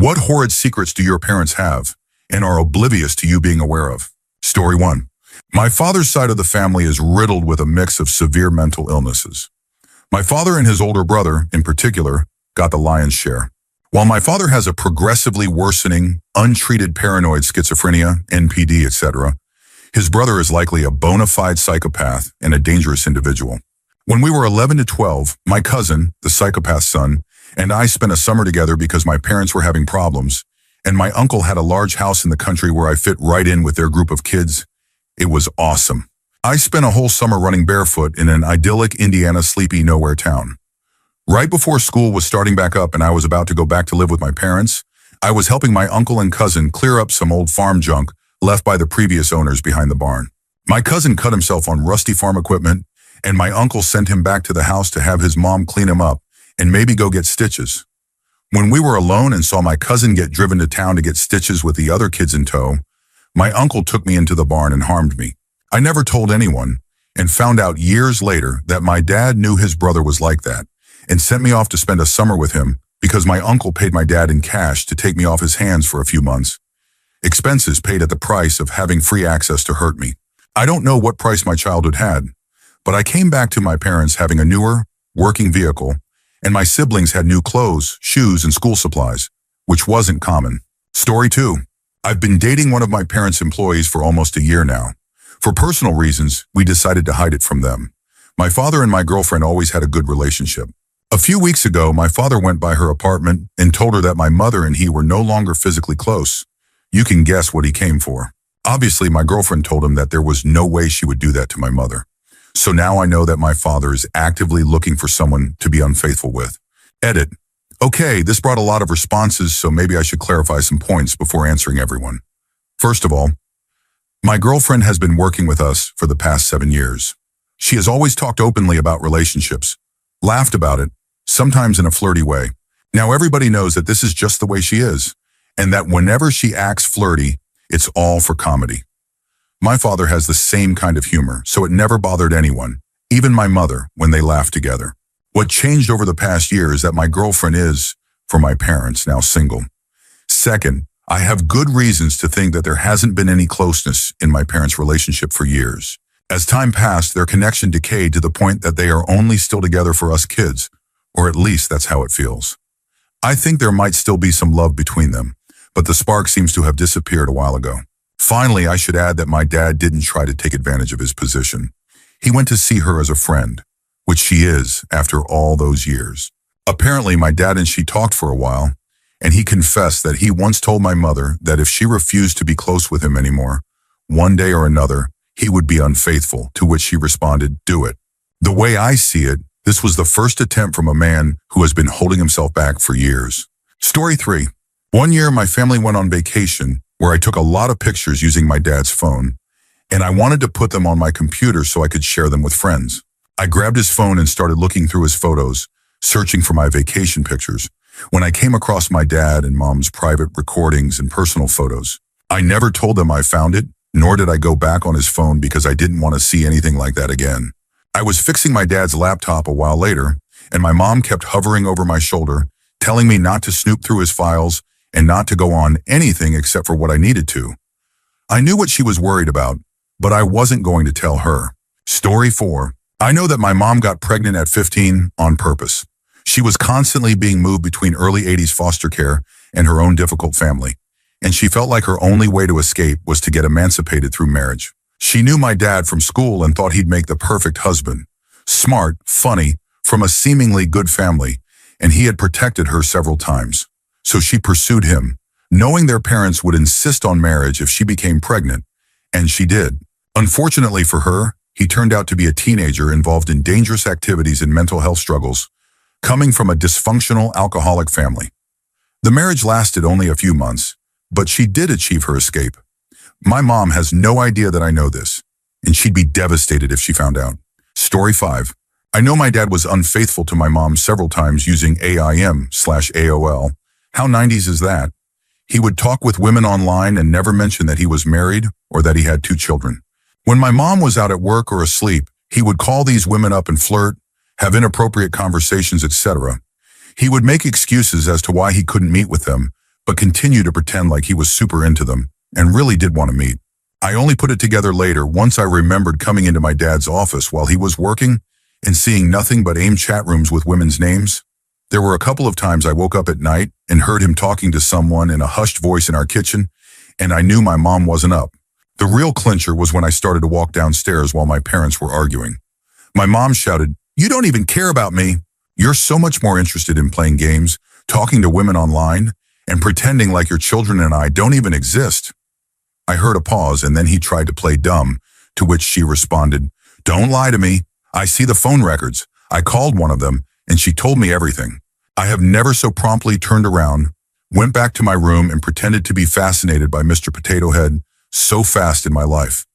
What horrid secrets do your parents have and are oblivious to you being aware of? Story 1. My father's side of the family is riddled with a mix of severe mental illnesses. My father and his older brother, in particular, got the lion's share. While my father has a progressively worsening, untreated paranoid schizophrenia, NPD, etc., his brother is likely a bona fide psychopath and a dangerous individual. When we were 11 to 12, my cousin, the psychopath's son, and I spent a summer together because my parents were having problems, and my uncle had a large house in the country where I fit right in with their group of kids. It was awesome. I spent a whole summer running barefoot in an idyllic Indiana sleepy nowhere town. Right before school was starting back up and I was about to go back to live with my parents, I was helping my uncle and cousin clear up some old farm junk left by the previous owners behind the barn. My cousin cut himself on rusty farm equipment, and my uncle sent him back to the house to have his mom clean him up and maybe go get stitches. When we were alone and saw my cousin get driven to town to get stitches with the other kids in tow, my uncle took me into the barn and harmed me. I never told anyone and found out years later that my dad knew his brother was like that and sent me off to spend a summer with him because my uncle paid my dad in cash to take me off his hands for a few months. Expenses paid at the price of having free access to hurt me. I don't know what price my childhood had, but I came back to my parents having a newer, working vehicle, and my siblings had new clothes, shoes, and school supplies, which wasn't common. Story 2. I've been dating one of my parents' employees for almost a year now. For personal reasons, we decided to hide it from them. My father and my girlfriend always had a good relationship. A few weeks ago, my father went by her apartment and told her that my mother and he were no longer physically close. You can guess what he came for. Obviously, my girlfriend told him that there was no way she would do that to my mother. So now I know that my father is actively looking for someone to be unfaithful with. Edit. Okay, this brought a lot of responses, so maybe I should clarify some points before answering everyone. First of all, my girlfriend has been working with us for the past 7 years. She has always talked openly about relationships, laughed about it, sometimes in a flirty way. Now everybody knows that this is just the way she is, and that whenever she acts flirty, it's all for comedy. My father has the same kind of humor, so it never bothered anyone, even my mother, when they laughed together. What changed over the past year is that my girlfriend is, for my parents, now single. Second, I have good reasons to think that there hasn't been any closeness in my parents' relationship for years. As time passed, their connection decayed to the point that they are only still together for us kids, or at least that's how it feels. I think there might still be some love between them, but the spark seems to have disappeared a while ago. Finally, I should add that my dad didn't try to take advantage of his position. He went to see her as a friend, which she is after all those years. Apparently, my dad and she talked for a while, and he confessed that he once told my mother that if she refused to be close with him anymore, one day or another, he would be unfaithful, to which she responded, "Do it." The way I see it, this was the first attempt from a man who has been holding himself back for years. Story 3. One year, my family went on vacation where I took a lot of pictures using my dad's phone, and I wanted to put them on my computer so I could share them with friends. I grabbed his phone and started looking through his photos, searching for my vacation pictures, when I came across my dad and mom's private recordings and personal photos. I never told them I found it, nor did I go back on his phone because I didn't want to see anything like that again. I was fixing my dad's laptop a while later, and my mom kept hovering over my shoulder, telling me not to snoop through his files and not to go on anything except for what I needed to. I knew what she was worried about, but I wasn't going to tell her. Story 4. I know that my mom got pregnant at 15 on purpose. She was constantly being moved between early 80s foster care and her own difficult family, and she felt like her only way to escape was to get emancipated through marriage. She knew my dad from school and thought he'd make the perfect husband. Smart, funny, from a seemingly good family, and he had protected her several times. So she pursued him, knowing their parents would insist on marriage if she became pregnant, and she did. Unfortunately for her, he turned out to be a teenager involved in dangerous activities and mental health struggles, coming from a dysfunctional alcoholic family. The marriage lasted only a few months, but she did achieve her escape. My mom has no idea that I know this, and she'd be devastated if she found out. Story 5. I know my dad was unfaithful to my mom several times using AIM/AOL. How 90s is that? He would talk with women online and never mention that he was married or that he had 2 children. When my mom was out at work or asleep, he would call these women up and flirt, have inappropriate conversations, etc. He would make excuses as to why he couldn't meet with them, but continued to pretend like he was super into them and really did want to meet. I only put it together later once I remembered coming into my dad's office while he was working and seeing nothing but AIM chat rooms with women's names. There were a couple of times I woke up at night and heard him talking to someone in a hushed voice in our kitchen, and I knew my mom wasn't up. The real clincher was when I started to walk downstairs while my parents were arguing. My mom shouted, "You don't even care about me. You're so much more interested in playing games, talking to women online, and pretending like your children and I don't even exist." I heard a pause, and then he tried to play dumb, to which she responded, "Don't lie to me. I see the phone records. I called one of them, and she told me everything." I have never so promptly turned around, went back to my room, and pretended to be fascinated by Mr. Potato Head so fast in my life.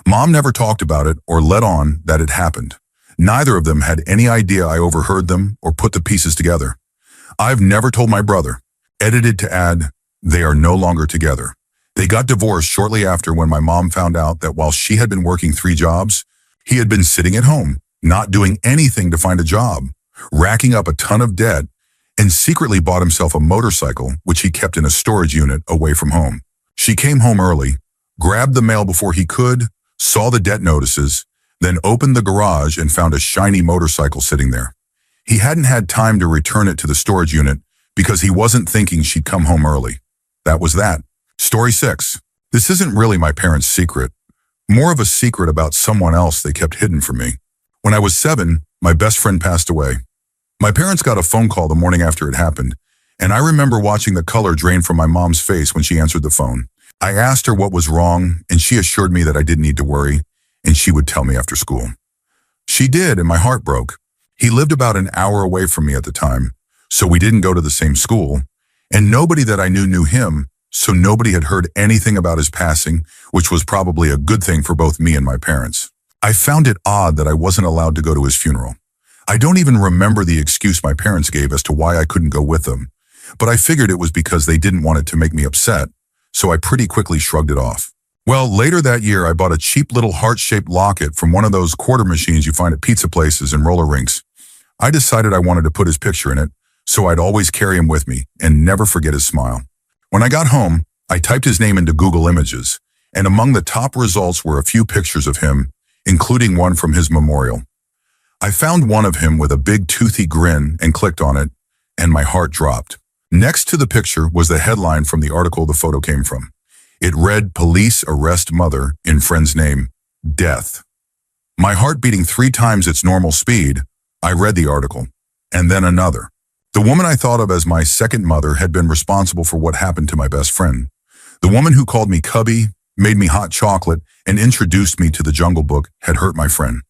Mom never talked about it or let on that it happened. Neither of them had any idea I overheard them or put the pieces together. I've never told my brother. Edited to add, they are no longer together. They got divorced shortly after when my mom found out that while she had been working 3 jobs, he had been sitting at home, not doing anything to find a job, racking up a ton of debt, and secretly bought himself a motorcycle, which he kept in a storage unit away from home. She came home early, grabbed the mail before he could, saw the debt notices, then opened the garage and found a shiny motorcycle sitting there. He hadn't had time to return it to the storage unit because he wasn't thinking she'd come home early. That was that. Story 6. This isn't really my parents' secret. More of a secret about someone else they kept hidden from me. When I was 7, my best friend passed away. My parents got a phone call the morning after it happened, and I remember watching the color drain from my mom's face when she answered the phone. I asked her what was wrong, and she assured me that I didn't need to worry, and she would tell me after school. She did, and my heart broke. He lived about an hour away from me at the time, so we didn't go to the same school, and nobody that I knew him, so nobody had heard anything about his passing, which was probably a good thing for both me and my parents. I found it odd that I wasn't allowed to go to his funeral. I don't even remember the excuse my parents gave as to why I couldn't go with them, but I figured it was because they didn't want it to make me upset, so I pretty quickly shrugged it off. Well, later that year, I bought a cheap little heart-shaped locket from one of those quarter machines you find at pizza places and roller rinks. I decided I wanted to put his picture in it, so I'd always carry him with me and never forget his smile. When I got home, I typed his name into Google Images, and among the top results were a few pictures of him, including one from his memorial. I found one of him with a big toothy grin and clicked on it, and my heart dropped. Next to the picture was the headline from the article the photo came from. It read, "Police arrest mother in friend's name, death." My heart beating 3 times its normal speed, I read the article, and then another. The woman I thought of as my second mother had been responsible for what happened to my best friend. The woman who called me Cubby, made me hot chocolate, and introduced me to the Jungle Book had hurt my friend.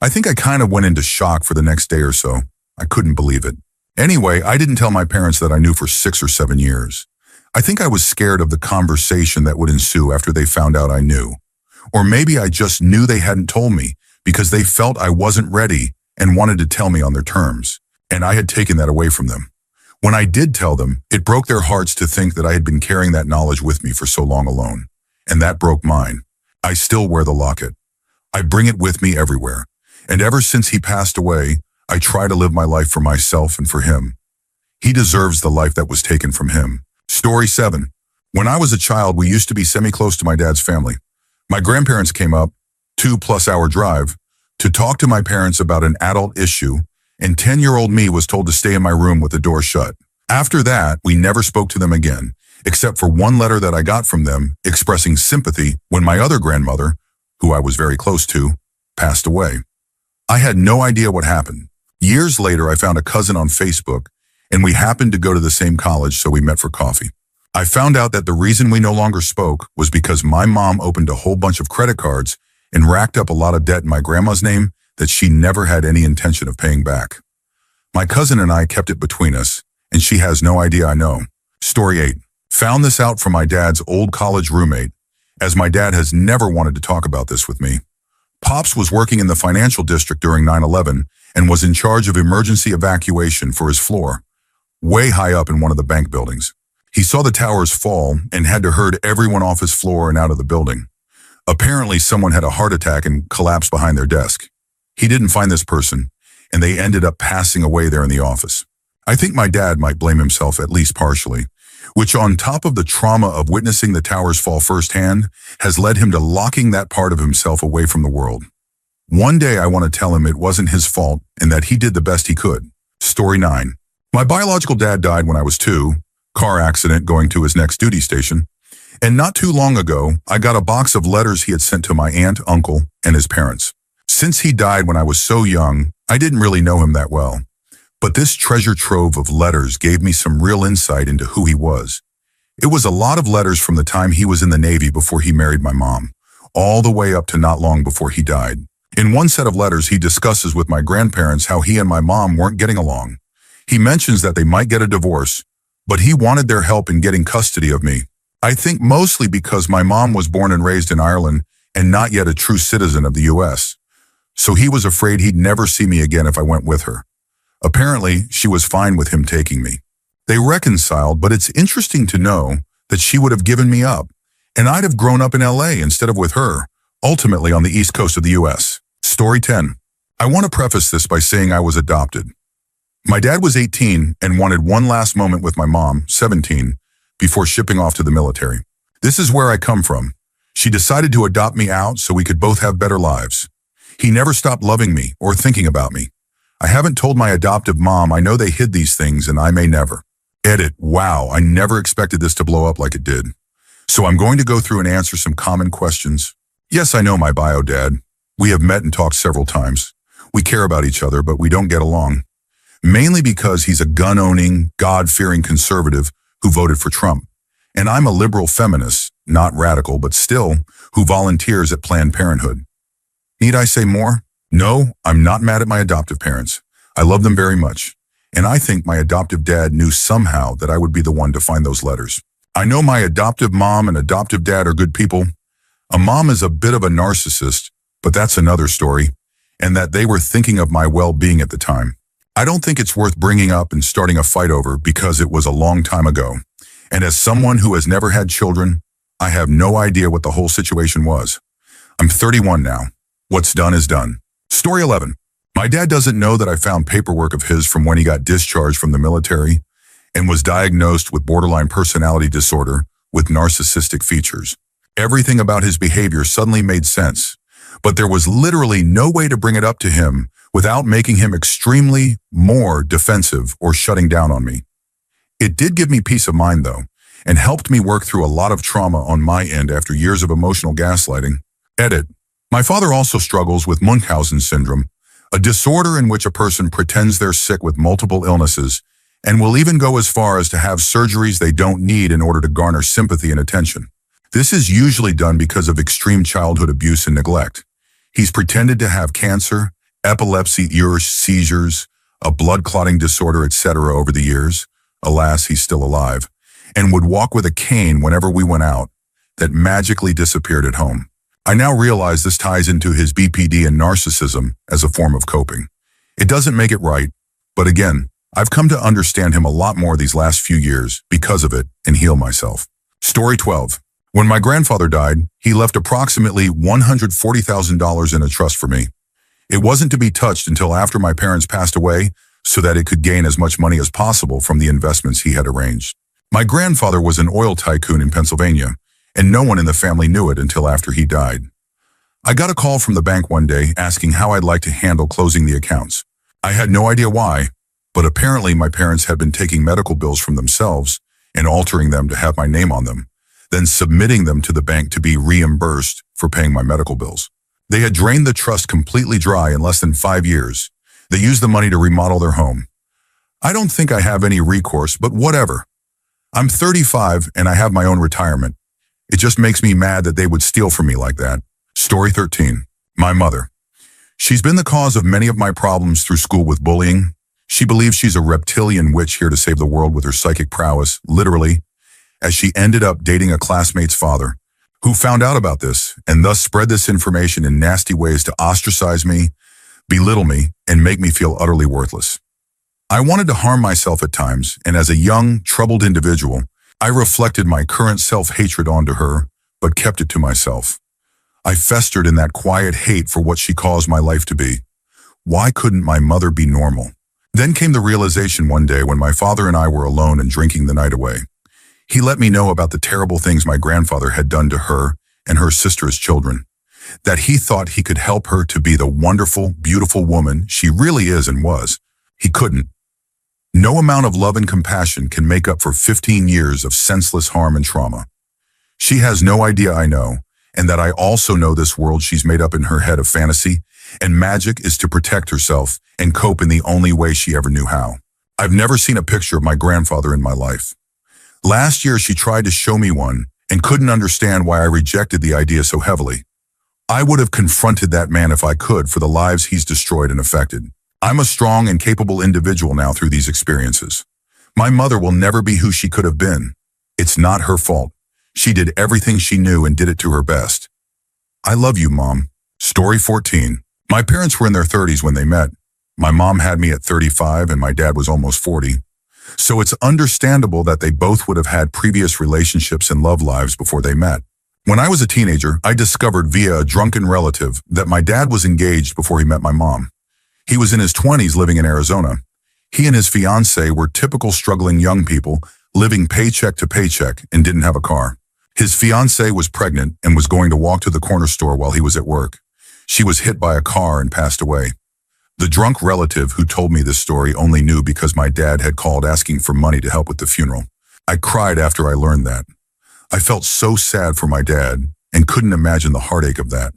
I think I kind of went into shock for the next day or so. I couldn't believe it. Anyway, I didn't tell my parents that I knew for 6 or 7 years. I think I was scared of the conversation that would ensue after they found out I knew. Or maybe I just knew they hadn't told me because they felt I wasn't ready and wanted to tell me on their terms, and I had taken that away from them. When I did tell them, it broke their hearts to think that I had been carrying that knowledge with me for so long alone, and that broke mine. I still wear the locket. I bring it with me everywhere, and ever since he passed away, I try to live my life for myself and for him. He deserves the life that was taken from him. Story 7. When I was a child, we used to be semi-close to my dad's family. My grandparents came up, 2-plus-hour drive, to talk to my parents about an adult issue, and 10-year-old me was told to stay in my room with the door shut. After that, we never spoke to them again, except for one letter that I got from them expressing sympathy when my other grandmother, who I was very close to, passed away. I had no idea what happened. Years later, I found a cousin on Facebook, and we happened to go to the same college, so we met for coffee. I found out that the reason we no longer spoke was because my mom opened a whole bunch of credit cards and racked up a lot of debt in my grandma's name that she never had any intention of paying back. My cousin and I kept it between us, and she has no idea I know. Story 8. Found this out from my dad's old college roommate, as my dad has never wanted to talk about this with me. Pops was working in the financial district during 9/11 and was in charge of emergency evacuation for his floor, way high up in one of the bank buildings. He saw the towers fall and had to herd everyone off his floor and out of the building. Apparently, someone had a heart attack and collapsed behind their desk. He didn't find this person, and they ended up passing away there in the office. I think my dad might blame himself at least partially. which on top of the trauma of witnessing the towers fall firsthand, has led him to locking that part of himself away from the world. One day I want to tell him it wasn't his fault and that he did the best he could. Story 9. My biological dad died when I was 2, car accident going to his next duty station. And not too long ago, I got a box of letters he had sent to my aunt, uncle, and his parents. Since he died when I was so young, I didn't really know him that well. But this treasure trove of letters gave me some real insight into who he was. It was a lot of letters from the time he was in the Navy before he married my mom, all the way up to not long before he died. In one set of letters, he discusses with my grandparents how he and my mom weren't getting along. He mentions that they might get a divorce, but he wanted their help in getting custody of me. I think mostly because my mom was born and raised in Ireland and not yet a true citizen of the U.S. So he was afraid he'd never see me again if I went with her. Apparently, she was fine with him taking me. They reconciled, but it's interesting to know that she would have given me up, and I'd have grown up in L.A. instead of with her, ultimately on the East Coast of the U.S. Story 10. I want to preface this by saying I was adopted. My dad was 18 and wanted one last moment with my mom, 17, before shipping off to the military. This is where I come from. She decided to adopt me out so we could both have better lives. He never stopped loving me or thinking about me. I haven't told my adoptive mom. I know they hid these things and I may never. Edit. Wow, I never expected this to blow up like it did. So I'm going to go through and answer some common questions. Yes, I know my bio dad. We have met and talked several times. We care about each other, but we don't get along. Mainly because he's a gun-owning, God-fearing conservative who voted for Trump. And I'm a liberal feminist, not radical, but still, who volunteers at Planned Parenthood. Need I say more? No, I'm not mad at my adoptive parents. I love them very much. And I think my adoptive dad knew somehow that I would be the one to find those letters. I know my adoptive mom and adoptive dad are good people. A mom is a bit of a narcissist, but that's another story, and that they were thinking of my well-being at the time. I don't think it's worth bringing up and starting a fight over because it was a long time ago. And as someone who has never had children, I have no idea what the whole situation was. I'm 31 now. What's done is done. Story 11. My dad doesn't know that I found paperwork of his from when he got discharged from the military and was diagnosed with borderline personality disorder with narcissistic features. Everything about his behavior suddenly made sense, but there was literally no way to bring it up to him without making him extremely more defensive or shutting down on me. It did give me peace of mind, though, and helped me work through a lot of trauma on my end after years of emotional gaslighting. Edit. My father also struggles with Munchausen syndrome, a disorder in which a person pretends they're sick with multiple illnesses and will even go as far as to have surgeries they don't need in order to garner sympathy and attention. This is usually done because of extreme childhood abuse and neglect. He's pretended to have cancer, epilepsy, seizures, a blood clotting disorder, etc. over the years. Alas, he's still alive, and would walk with a cane whenever we went out that magically disappeared at home. I now realize this ties into his BPD and narcissism as a form of coping. It doesn't make it right, but again, I've come to understand him a lot more these last few years because of it and heal myself. Story 12. When my grandfather died, he left approximately $140,000 in a trust for me. It wasn't to be touched until after my parents passed away so that it could gain as much money as possible from the investments he had arranged. My grandfather was an oil tycoon in Pennsylvania, and no one in the family knew it until after he died. I got a call from the bank one day asking how I'd like to handle closing the accounts. I had no idea why, but apparently my parents had been taking medical bills from themselves and altering them to have my name on them, then submitting them to the bank to be reimbursed for paying my medical bills. They had drained the trust completely dry in less than 5 years. They used the money to remodel their home. I don't think I have any recourse, but whatever. I'm 35 and I have my own retirement. It just makes me mad that they would steal from me like that. Story 13. My mother. She's been the cause of many of my problems through school with bullying. She believes she's a reptilian witch here to save the world with her psychic prowess, literally, as she ended up dating a classmate's father, who found out about this and thus spread this information in nasty ways to ostracize me, belittle me, and make me feel utterly worthless. I wanted to harm myself at times, and as a young, troubled individual, I reflected my current self-hatred onto her, but kept it to myself. I festered in that quiet hate for what she caused my life to be. Why couldn't my mother be normal? Then came the realization one day when my father and I were alone and drinking the night away. He let me know about the terrible things my grandfather had done to her and her sister's children, that he thought he could help her to be the wonderful, beautiful woman she really is and was. He couldn't. No amount of love and compassion can make up for 15 years of senseless harm and trauma. She has no idea I know, and that I also know this world she's made up in her head of fantasy, and magic is to protect herself and cope in the only way she ever knew how. I've never seen a picture of my grandfather in my life. Last year she tried to show me one and couldn't understand why I rejected the idea so heavily. I would have confronted that man if I could for the lives he's destroyed and affected. I'm a strong and capable individual now through these experiences. My mother will never be who she could have been. It's not her fault. She did everything she knew and did it to her best. I love you, Mom. Story 14. My parents were in their 30s when they met. My mom had me at 35 and my dad was almost 40. So it's understandable that they both would have had previous relationships and love lives before they met. When I was a teenager, I discovered via a drunken relative that my dad was engaged before he met my mom. He was in his 20s living in Arizona. He and his fiancée were typical struggling young people living paycheck to paycheck and didn't have a car. His fiancée was pregnant and was going to walk to the corner store while he was at work. She was hit by a car and passed away. The drunk relative who told me this story only knew because my dad had called asking for money to help with the funeral. I cried after I learned that. I felt so sad for my dad and couldn't imagine the heartache of that.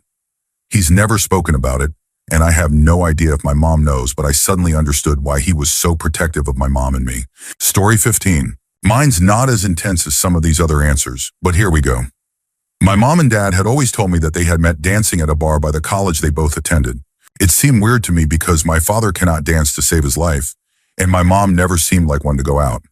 He's never spoken about it, and I have no idea if my mom knows, but I suddenly understood why he was so protective of my mom and me. Story 15. Mine's not as intense as some of these other answers, but here we go. My mom and dad had always told me that they had met dancing at a bar by the college they both attended. It seemed weird to me because my father cannot dance to save his life, and my mom never seemed like one to go out.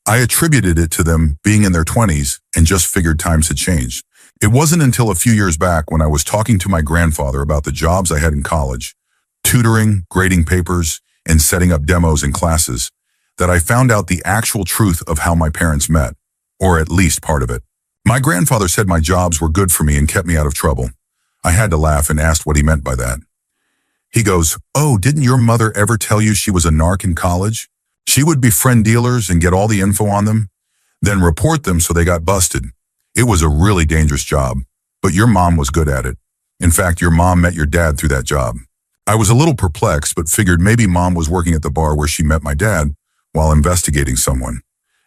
I attributed it to them being in their 20s and just figured times had changed. It wasn't until a few years back when I was talking to my grandfather about the jobs I had in college, tutoring, grading papers, and setting up demos in classes, that I found out the actual truth of how my parents met, or at least part of it. My grandfather said my jobs were good for me and kept me out of trouble. I had to laugh and asked what he meant by that. He goes, "Oh, didn't your mother ever tell you she was a narc in college? She would befriend dealers and get all the info on them, then report them so they got busted. It was a really dangerous job, but your mom was good at it. In fact, your mom met your dad through that job." I was a little perplexed, but figured maybe mom was working at the bar where she met my dad while investigating someone.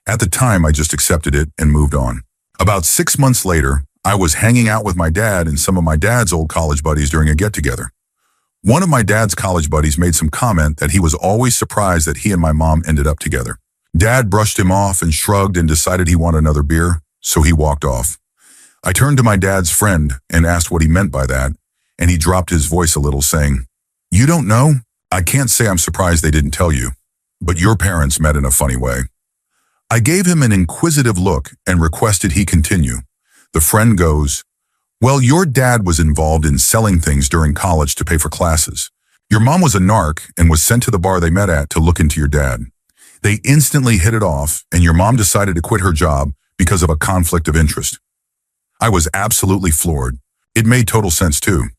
At the time, I just accepted it and moved on. About 6 months later, I was hanging out with my dad and some of my dad's old college buddies during a get-together. One of my dad's college buddies made some comment that he was always surprised that he and my mom ended up together. Dad brushed him off and shrugged and decided he wanted another beer, so he walked off. I turned to my dad's friend and asked what he meant by that, and he dropped his voice a little, saying, "You don't know? I can't say I'm surprised they didn't tell you, but your parents met in a funny way." I gave him an inquisitive look and requested he continue. The friend goes, "Well, your dad was involved in selling things during college to pay for classes. Your mom was a narc and was sent to the bar they met at to look into your dad. They instantly hit it off, and your mom decided to quit her job because of a conflict of interest." I was absolutely floored. It made total sense too.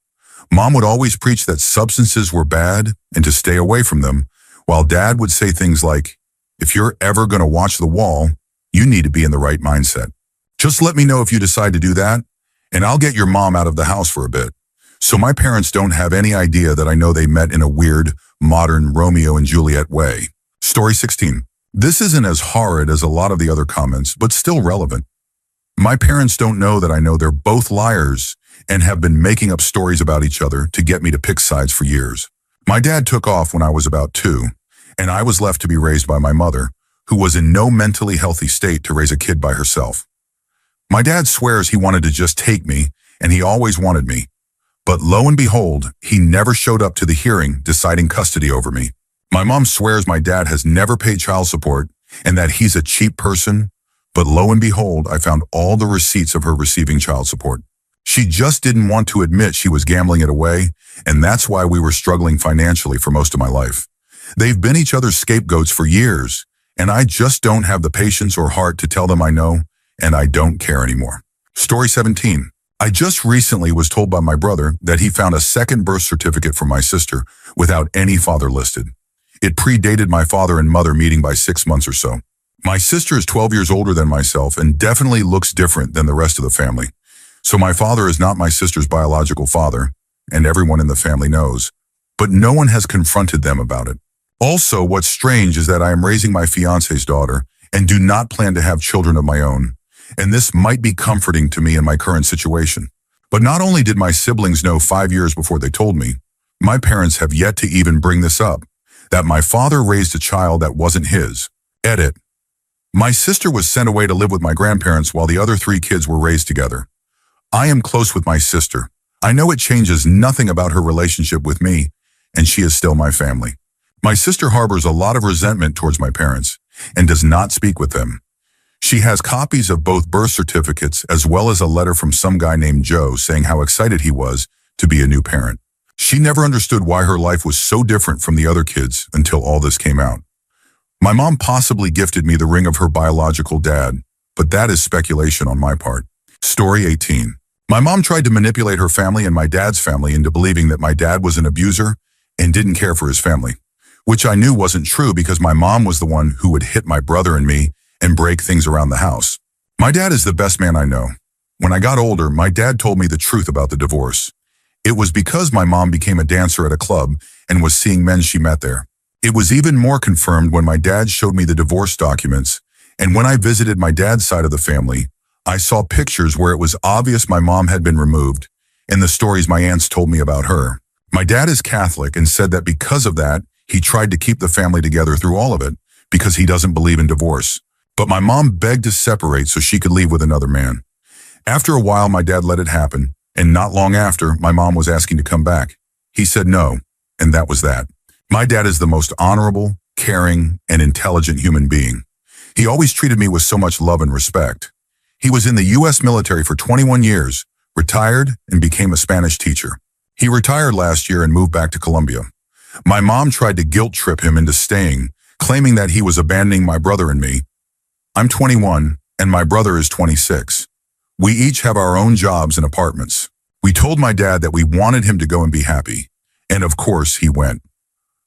Mom would always preach that substances were bad and to stay away from them, while dad would say things like, "If you're ever going to watch the wall, you need to be in the right mindset. Just let me know if you decide to do that, and I'll get your mom out of the house for a bit." So my parents don't have any idea that I know they met in a weird, modern Romeo and Juliet way. Story 16. This isn't as horrid as a lot of the other comments, but still relevant. My parents don't know that I know they're both liars and have been making up stories about each other to get me to pick sides for years. My dad took off when I was about 2, and I was left to be raised by my mother, who was in no mentally healthy state to raise a kid by herself. My dad swears he wanted to just take me, and he always wanted me. But lo and behold, he never showed up to the hearing deciding custody over me. My mom swears my dad has never paid child support and that he's a cheap person, but lo and behold, I found all the receipts of her receiving child support. She just didn't want to admit she was gambling it away, and that's why we were struggling financially for most of my life. They've been each other's scapegoats for years, and I just don't have the patience or heart to tell them I know, and I don't care anymore. Story 17. I just recently was told by my brother that he found a second birth certificate for my sister without any father listed. It predated my father and mother meeting by 6 months or so. My sister is 12 years older than myself and definitely looks different than the rest of the family. So my father is not my sister's biological father, and everyone in the family knows, but no one has confronted them about it. Also, what's strange is that I am raising my fiance's daughter and do not plan to have children of my own, and this might be comforting to me in my current situation. But not only did my siblings know 5 years before they told me, my parents have yet to even bring this up, that my father raised a child that wasn't his. Edit. My sister was sent away to live with my grandparents while the other 3 kids were raised together. I am close with my sister. I know it changes nothing about her relationship with me, and she is still my family. My sister harbors a lot of resentment towards my parents and does not speak with them. She has copies of both birth certificates as well as a letter from some guy named Joe saying how excited he was to be a new parent. She never understood why her life was so different from the other kids until all this came out. My mom possibly gifted me the ring of her biological dad, but that is speculation on my part. Story 18. My mom tried to manipulate her family and my dad's family into believing that my dad was an abuser and didn't care for his family, which I knew wasn't true because my mom was the one who would hit my brother and me and break things around the house. My dad is the best man I know. When I got older, my dad told me the truth about the divorce. It was because my mom became a dancer at a club and was seeing men she met there. It was even more confirmed when my dad showed me the divorce documents, and when I visited my dad's side of the family, I saw pictures where it was obvious my mom had been removed, and the stories my aunts told me about her. My dad is Catholic and said that because of that, he tried to keep the family together through all of it because he doesn't believe in divorce. But my mom begged to separate so she could leave with another man. After a while, my dad let it happen, and not long after, my mom was asking to come back. He said no, and that was that. My dad is the most honorable, caring, and intelligent human being. He always treated me with so much love and respect. He was in the U.S. military for 21 years, retired, and became a Spanish teacher. He retired last year and moved back to Colombia. My mom tried to guilt trip him into staying, claiming that he was abandoning my brother and me. I'm 21, and my brother is 26. We each have our own jobs and apartments. We told my dad that we wanted him to go and be happy, and of course he went.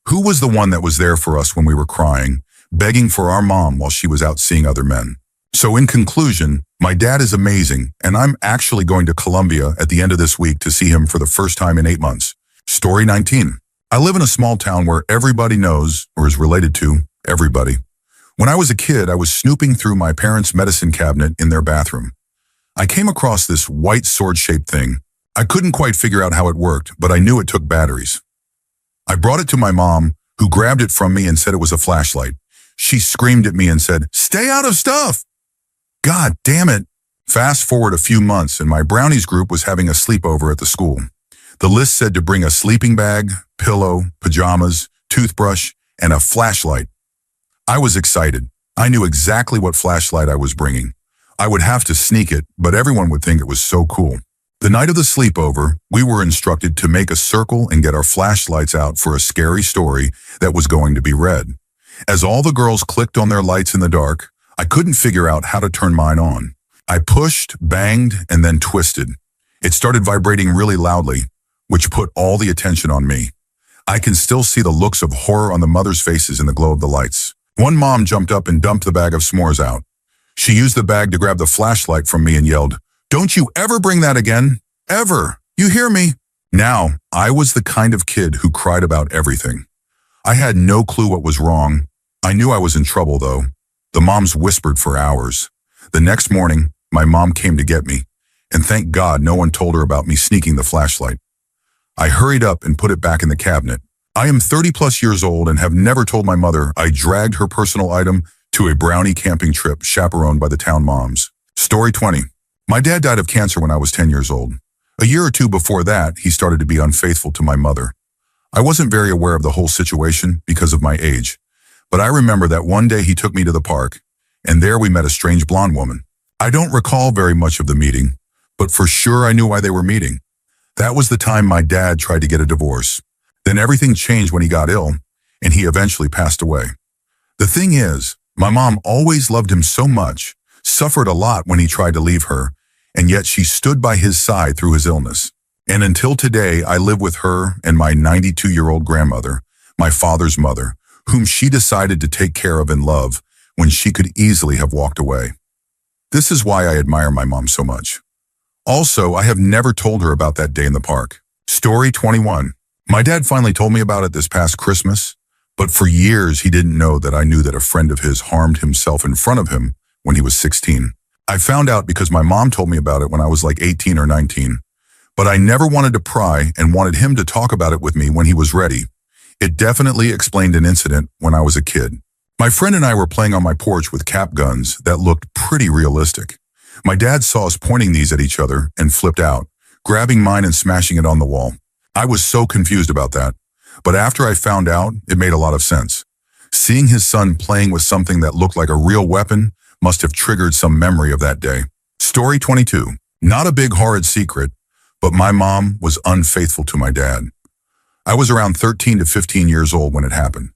Who was the one that was there for us when we were crying, begging for our mom while she was out seeing other men? So in conclusion, my dad is amazing, and I'm actually going to Colombia at the end of this week to see him for the first time in 8 months. Story 19. I live in a small town where everybody knows, or is related to, everybody. When I was a kid, I was snooping through my parents' medicine cabinet in their bathroom. I came across this white sword-shaped thing. I couldn't quite figure out how it worked, but I knew it took batteries. I brought it to my mom, who grabbed it from me and said it was a flashlight. She screamed at me and said, "Stay out of stuff!" God damn it. Fast forward a few months and my brownies group was having a sleepover at the school. The list said to bring a sleeping bag, pillow, pajamas, toothbrush, and a flashlight. I was excited. I knew exactly what flashlight I was bringing. I would have to sneak it, but everyone would think it was so cool. The night of the sleepover, we were instructed to make a circle and get our flashlights out for a scary story that was going to be read. As all the girls clicked on their lights in the dark, I couldn't figure out how to turn mine on. I pushed, banged, and then twisted. It started vibrating really loudly, which put all the attention on me. I can still see the looks of horror on the mothers' faces in the glow of the lights. One mom jumped up and dumped the bag of s'mores out. She used the bag to grab the flashlight from me and yelled, "Don't you ever bring that again. Ever. You hear me?" Now, I was the kind of kid who cried about everything. I had no clue what was wrong. I knew I was in trouble, though. The moms whispered for hours. The next morning, my mom came to get me, and thank God no one told her about me sneaking the flashlight. I hurried up and put it back in the cabinet. I am 30+ years old and have never told my mother I dragged her personal item to a brownie camping trip chaperoned by the town moms. Story 20. My dad died of cancer when I was 10 years old. A year or two before that, he started to be unfaithful to my mother. I wasn't very aware of the whole situation because of my age, but I remember that one day he took me to the park, and there we met a strange blonde woman. I don't recall very much of the meeting, but for sure I knew why they were meeting. That was the time my dad tried to get a divorce. Then everything changed when he got ill, and he eventually passed away. The thing is, my mom always loved him so much, suffered a lot when he tried to leave her, and yet she stood by his side through his illness. And until today, I live with her and my 92-year-old grandmother, my father's mother, whom she decided to take care of and love, when she could easily have walked away. This is why I admire my mom so much. Also, I have never told her about that day in the park. Story 21. My dad finally told me about it this past Christmas, but for years he didn't know that I knew that a friend of his harmed himself in front of him when he was 16. I found out because my mom told me about it when I was like 18 or 19, but I never wanted to pry and wanted him to talk about it with me when he was ready. It definitely explained an incident when I was a kid. My friend and I were playing on my porch with cap guns that looked pretty realistic. My dad saw us pointing these at each other and flipped out, grabbing mine and smashing it on the wall. I was so confused about that, but after I found out, it made a lot of sense. Seeing his son playing with something that looked like a real weapon must have triggered some memory of that day. Story 22. Not a big horrid secret, but my mom was unfaithful to my dad. I was around 13 to 15 years old when it happened.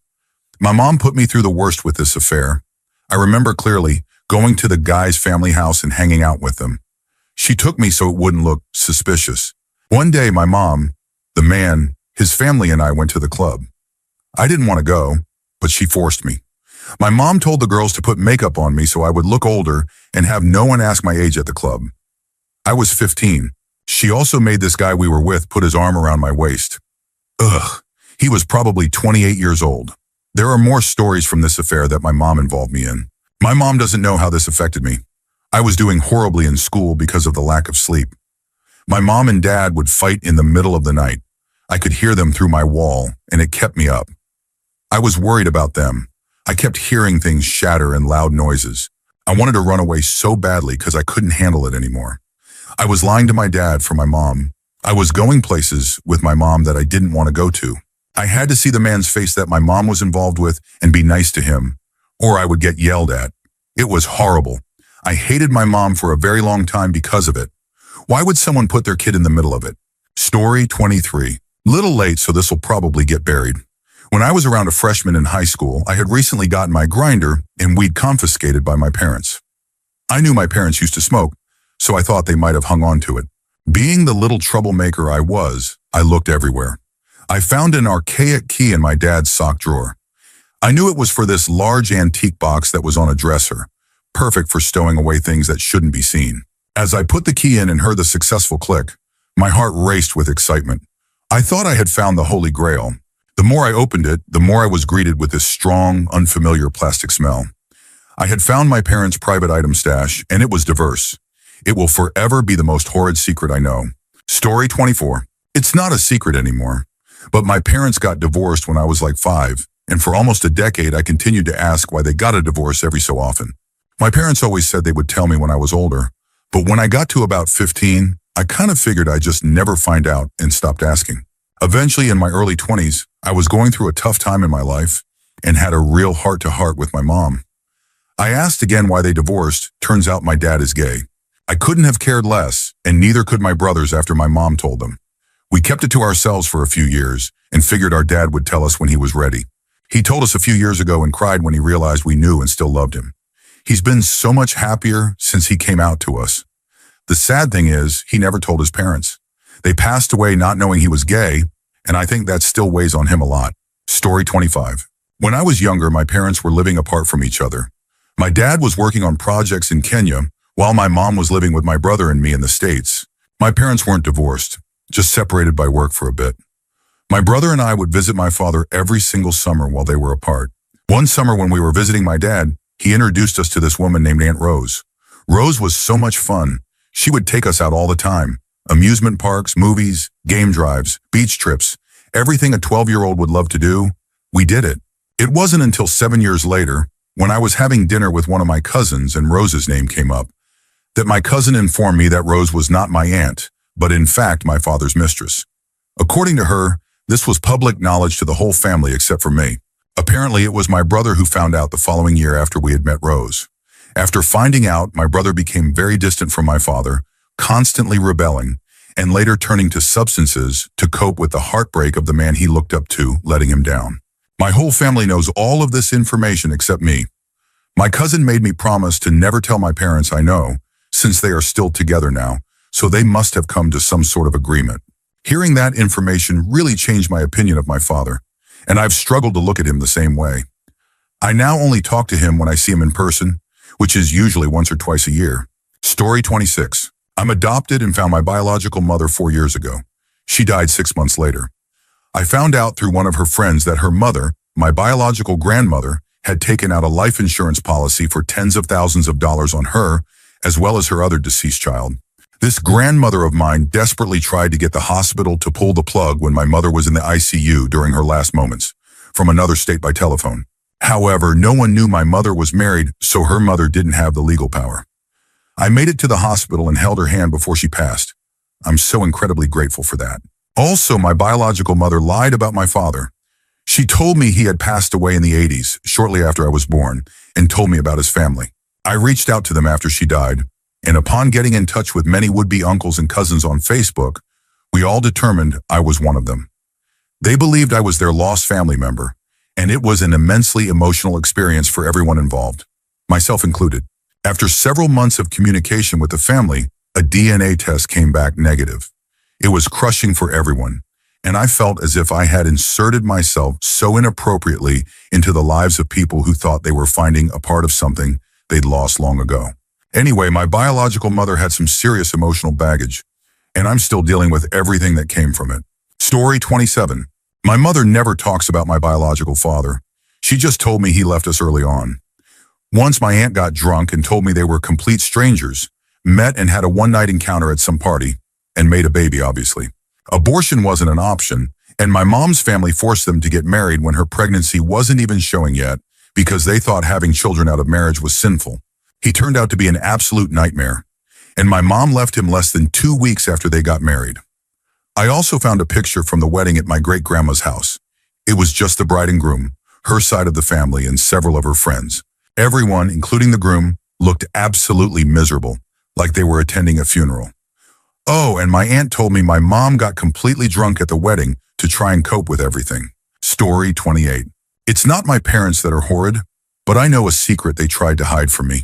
My mom put me through the worst with this affair. I remember clearly going to the guy's family house and hanging out with them. She took me so it wouldn't look suspicious. One day, my mom, the man, his family and I went to the club. I didn't want to go, but she forced me. My mom told the girls to put makeup on me so I would look older and have no one ask my age at the club. I was 15. She also made this guy we were with put his arm around my waist. Ugh, he was probably 28 years old. There are more stories from this affair that my mom involved me in. My mom doesn't know how this affected me. I was doing horribly in school because of the lack of sleep. My mom and dad would fight in the middle of the night. I could hear them through my wall, and it kept me up. I was worried about them. I kept hearing things shatter and loud noises. I wanted to run away so badly because I couldn't handle it anymore. I was lying to my dad for my mom. I was going places with my mom that I didn't want to go to. I had to see the man's face that my mom was involved with and be nice to him, or I would get yelled at. It was horrible. I hated my mom for a very long time because of it. Why would someone put their kid in the middle of it? Story 23. Little late, so this will probably get buried. When I was around a freshman in high school, I had recently gotten my grinder and weed confiscated by my parents. I knew my parents used to smoke, so I thought they might have hung on to it. Being the little troublemaker I was, I looked everywhere. I found an archaic key in my dad's sock drawer. I knew it was for this large antique box that was on a dresser, perfect for stowing away things that shouldn't be seen. As I put the key in and heard the successful click, my heart raced with excitement. I thought I had found the Holy Grail. The more I opened it, the more I was greeted with this strong, unfamiliar plastic smell. I had found my parents' private item stash, and it was diverse. It will forever be the most horrid secret I know. Story 24. It's not a secret anymore, but my parents got divorced when I was like 5, and for almost a decade I continued to ask why they got a divorce every so often. My parents always said they would tell me when I was older, but when I got to about 15, I kind of figured I'd just never find out and stopped asking. Eventually, in my early 20s, I was going through a tough time in my life and had a real heart-to-heart with my mom. I asked again why they divorced. Turns out my dad is gay. I couldn't have cared less, and neither could my brothers after my mom told them. We kept it to ourselves for a few years and figured our dad would tell us when he was ready. He told us a few years ago and cried when he realized we knew and still loved him. He's been so much happier since he came out to us. The sad thing is, he never told his parents. They passed away not knowing he was gay, and I think that still weighs on him a lot. Story 25. When I was younger, my parents were living apart from each other. My dad was working on projects in Kenya, while my mom was living with my brother and me in the States. My parents weren't divorced, just separated by work for a bit. My brother and I would visit my father every single summer while they were apart. One summer when we were visiting my dad, he introduced us to this woman named Aunt Rose. Rose was so much fun. She would take us out all the time. Amusement parks, movies, game drives, beach trips, everything a 12-year-old would love to do, we did it. It wasn't until 7 years later, when I was having dinner with one of my cousins and Rose's name came up, that my cousin informed me that Rose was not my aunt, but in fact my father's mistress. According to her, this was public knowledge to the whole family except for me. Apparently it was my brother who found out the following year after we had met Rose. After finding out, my brother became very distant from my father, constantly rebelling, and later turning to substances to cope with the heartbreak of the man he looked up to, letting him down. My whole family knows all of this information except me. My cousin made me promise to never tell my parents I know, since they are still together now, so they must have come to some sort of agreement. Hearing that information really changed my opinion of my father, and I've struggled to look at him the same way. I now only talk to him when I see him in person, which is usually once or twice a year. Story 26. I'm adopted and found my biological mother 4 years ago. She died 6 months later. I found out through one of her friends that her mother, my biological grandmother, had taken out a life insurance policy for tens of thousands of dollars on her, as well as her other deceased child. This grandmother of mine desperately tried to get the hospital to pull the plug when my mother was in the ICU during her last moments, from another state by telephone. However, no one knew my mother was married, so her mother didn't have the legal power. I made it to the hospital and held her hand before she passed. I'm so incredibly grateful for that. Also, my biological mother lied about my father. She told me he had passed away in the 80s, shortly after I was born, and told me about his family. I reached out to them after she died, and upon getting in touch with many would-be uncles and cousins on Facebook, we all determined I was one of them. They believed I was their lost family member, and it was an immensely emotional experience for everyone involved, myself included. After several months of communication with the family, a DNA test came back negative. It was crushing for everyone, and I felt as if I had inserted myself so inappropriately into the lives of people who thought they were finding a part of something they'd lost long ago. Anyway, my biological mother had some serious emotional baggage, and I'm still dealing with everything that came from it. Story 27. My mother never talks about my biological father. She just told me he left us early on. Once my aunt got drunk and told me they were complete strangers, met and had a one-night encounter at some party, and made a baby, obviously. Abortion wasn't an option, and my mom's family forced them to get married when her pregnancy wasn't even showing yet because they thought having children out of marriage was sinful. He turned out to be an absolute nightmare, and my mom left him less than 2 weeks after they got married. I also found a picture from the wedding at my great-grandma's house. It was just the bride and groom, her side of the family, and several of her friends. Everyone, including the groom, looked absolutely miserable, like they were attending a funeral. Oh, and my aunt told me my mom got completely drunk at the wedding to try and cope with everything. Story 28. It's not my parents that are horrid, but I know a secret they tried to hide from me.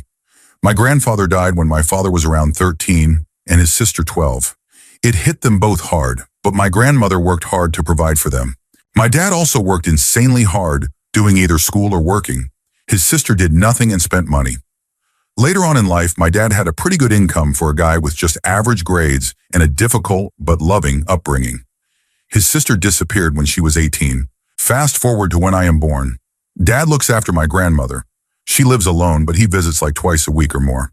My grandfather died when my father was around 13 and his sister 12. It hit them both hard, but my grandmother worked hard to provide for them. My dad also worked insanely hard, doing either school or working. His sister did nothing and spent money. Later on in life, my dad had a pretty good income for a guy with just average grades and a difficult but loving upbringing. His sister disappeared when she was 18. Fast forward to when I am born. Dad looks after my grandmother. She lives alone, but he visits like twice a week or more.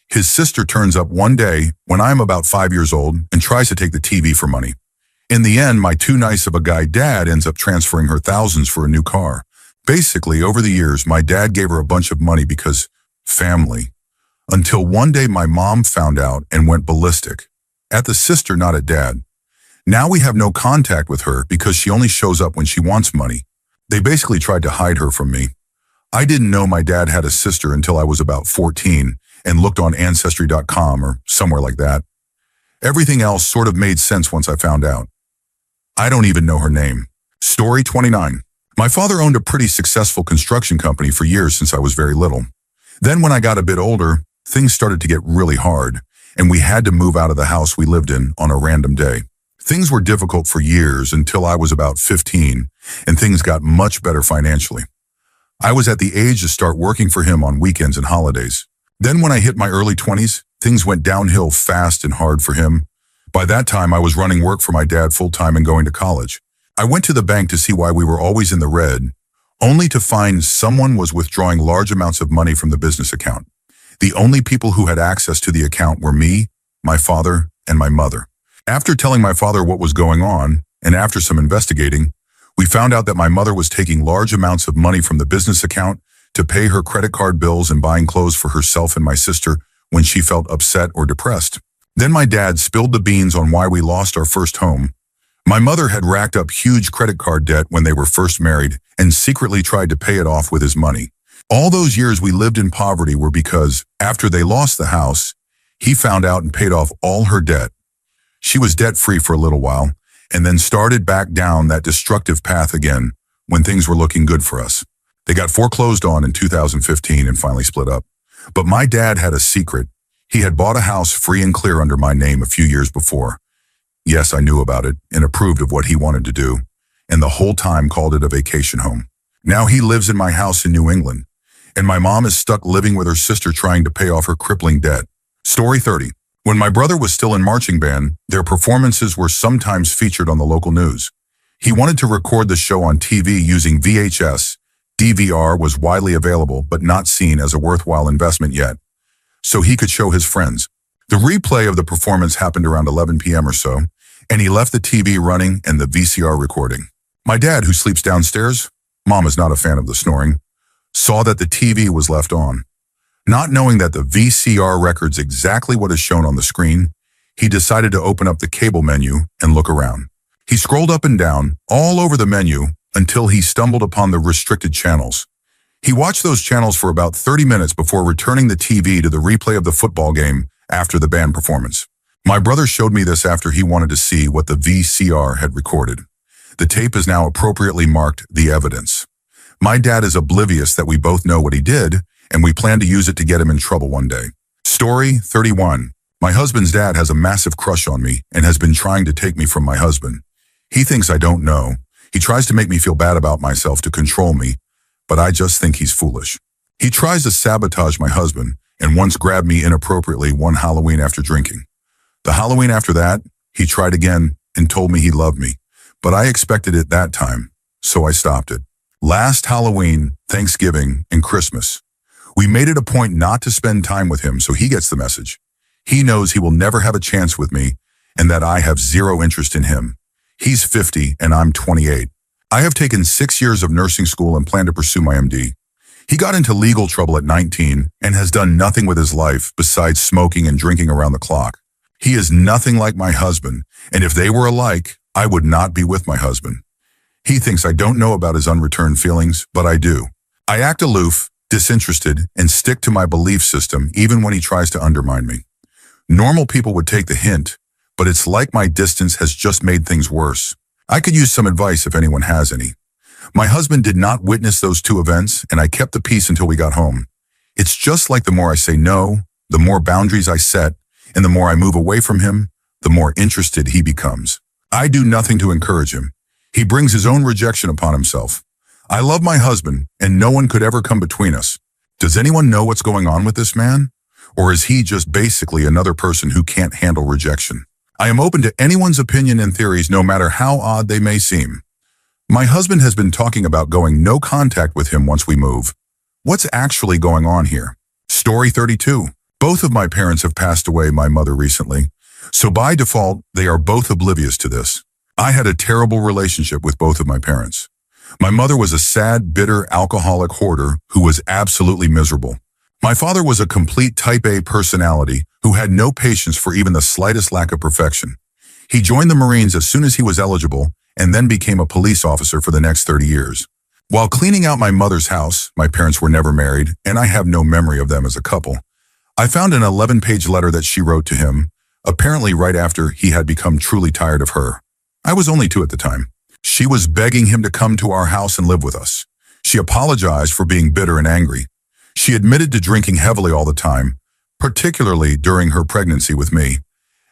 His sister turns up one day when I'm about 5 years old and tries to take the TV for money. In the end, my too nice of a guy dad ends up transferring her thousands for a new car. Basically, over the years, my dad gave her a bunch of money because family. Until one day my mom found out and went ballistic. At the sister, not at dad. Now we have no contact with her because she only shows up when she wants money. They basically tried to hide her from me. I didn't know my dad had a sister until I was about 14 and looked on Ancestry.com or somewhere like that. Everything else sort of made sense once I found out. I don't even know her name. Story 29. My father owned a pretty successful construction company for years since I was very little. Then when I got a bit older, things started to get really hard, and we had to move out of the house we lived in on a random day. Things were difficult for years until I was about 15, and things got much better financially. I was at the age to start working for him on weekends and holidays. Then when I hit my early 20s, things went downhill fast and hard for him. By that time, I was running work for my dad full-time and going to college. I went to the bank to see why we were always in the red, only to find someone was withdrawing large amounts of money from the business account. The only people who had access to the account were me, my father, and my mother. After telling my father what was going on, and after some investigating, we found out that my mother was taking large amounts of money from the business account to pay her credit card bills and buying clothes for herself and my sister when she felt upset or depressed. Then my dad spilled the beans on why we lost our first home. My mother had racked up huge credit card debt when they were first married and secretly tried to pay it off with his money. All those years we lived in poverty were because, after they lost the house, he found out and paid off all her debt. She was debt-free for a little while, and then started back down that destructive path again when things were looking good for us. They got foreclosed on in 2015 and finally split up. But my dad had a secret. He had bought a house free and clear under my name a few years before. Yes, I knew about it and approved of what he wanted to do, and the whole time called it a vacation home. Now he lives in my house in New England, and my mom is stuck living with her sister trying to pay off her crippling debt. Story 30. When my brother was still in marching band, their performances were sometimes featured on the local news. He wanted to record the show on TV using VHS. DVR was widely available but not seen as a worthwhile investment yet, so he could show his friends. The replay of the performance happened around 11 p.m. or so, and he left the TV running and the VCR recording. My dad, who sleeps downstairs, Mom is not a fan of the snoring, saw that the TV was left on. Not knowing that the VCR records exactly what is shown on the screen, he decided to open up the cable menu and look around. He scrolled up and down, all over the menu, until he stumbled upon the restricted channels. He watched those channels for about 30 minutes before returning the TV to the replay of the football game after the band performance. My brother showed me this after he wanted to see what the VCR had recorded. The tape is now appropriately marked the evidence. My dad is oblivious that we both know what he did, and we plan to use it to get him in trouble one day. Story 31. My husband's dad has a massive crush on me and has been trying to take me from my husband. He thinks I don't know. He tries to make me feel bad about myself to control me, but I just think he's foolish. He tries to sabotage my husband and once grabbed me inappropriately one Halloween after drinking. The Halloween after that, he tried again and told me he loved me, but I expected it that time, so I stopped it. Last Halloween, Thanksgiving, and Christmas, we made it a point not to spend time with him so he gets the message. He knows he will never have a chance with me and that I have zero interest in him. He's 50 and I'm 28. I have taken 6 years of nursing school and plan to pursue my MD. He got into legal trouble at 19 and has done nothing with his life besides smoking and drinking around the clock. He is nothing like my husband, and if they were alike, I would not be with my husband. He thinks I don't know about his unreturned feelings, but I do. I act aloof, disinterested, and stick to my belief system even when he tries to undermine me. Normal people would take the hint, but it's like my distance has just made things worse. I could use some advice if anyone has any. My husband did not witness those two events, and I kept the peace until we got home. It's just like the more I say no, the more boundaries I set, and the more I move away from him, the more interested he becomes. I do nothing to encourage him. He brings his own rejection upon himself. I love my husband, and no one could ever come between us. Does anyone know what's going on with this man? Or is he just basically another person who can't handle rejection? I am open to anyone's opinion and theories, no matter how odd they may seem. My husband has been talking about going no contact with him once we move. What's actually going on here? Story 32. Both of my parents have passed away, my mother recently, so by default, they are both oblivious to this. I had a terrible relationship with both of my parents. My mother was a sad, bitter, alcoholic hoarder who was absolutely miserable. My father was a complete type A personality who had no patience for even the slightest lack of perfection. He joined the Marines as soon as he was eligible and then became a police officer for the next 30 years. While cleaning out my mother's house, my parents were never married, and I have no memory of them as a couple, I found an 11-page letter that she wrote to him, apparently right after he had become truly tired of her. I was only 2 at the time. She was begging him to come to our house and live with us. She apologized for being bitter and angry. She admitted to drinking heavily all the time, particularly during her pregnancy with me,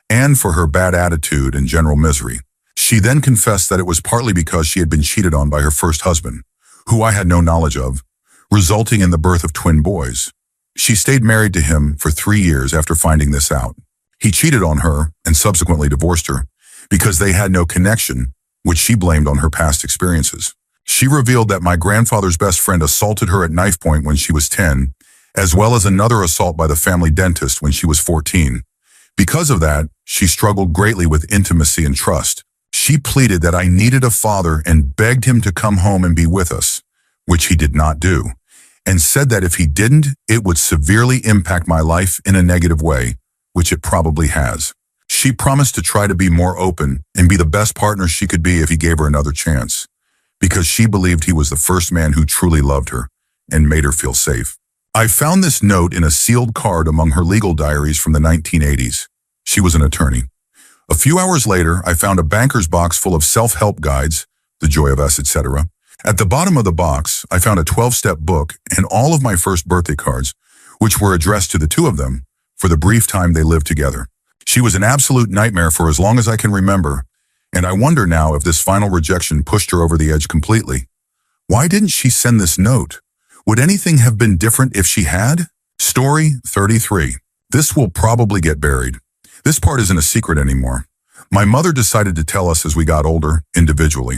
and for her bad attitude and general misery. She then confessed that it was partly because she had been cheated on by her first husband, who I had no knowledge of, resulting in the birth of twin boys. She stayed married to him for 3 years after finding this out. He cheated on her and subsequently divorced her because they had no connection, which she blamed on her past experiences. She revealed that my grandfather's best friend assaulted her at knife point when she was 10, as well as another assault by the family dentist when she was 14. Because of that, she struggled greatly with intimacy and trust. She pleaded that I needed a father and begged him to come home and be with us, which he did not do, and said that if he didn't, it would severely impact my life in a negative way, which it probably has. She promised to try to be more open and be the best partner she could be if he gave her another chance, because she believed he was the first man who truly loved her and made her feel safe. I found this note in a sealed card among her legal diaries from the 1980s. She was an attorney. A few hours later, I found a banker's box full of self-help guides, The Joy of Us, etc. At the bottom of the box, I found a 12-step book and all of my first birthday cards, which were addressed to the two of them for the brief time they lived together. She was an absolute nightmare for as long as I can remember, and I wonder now if this final rejection pushed her over the edge completely. Why didn't she send this note? Would anything have been different if she had? Story 33. This will probably get buried. This part isn't a secret anymore. My mother decided to tell us as we got older, individually.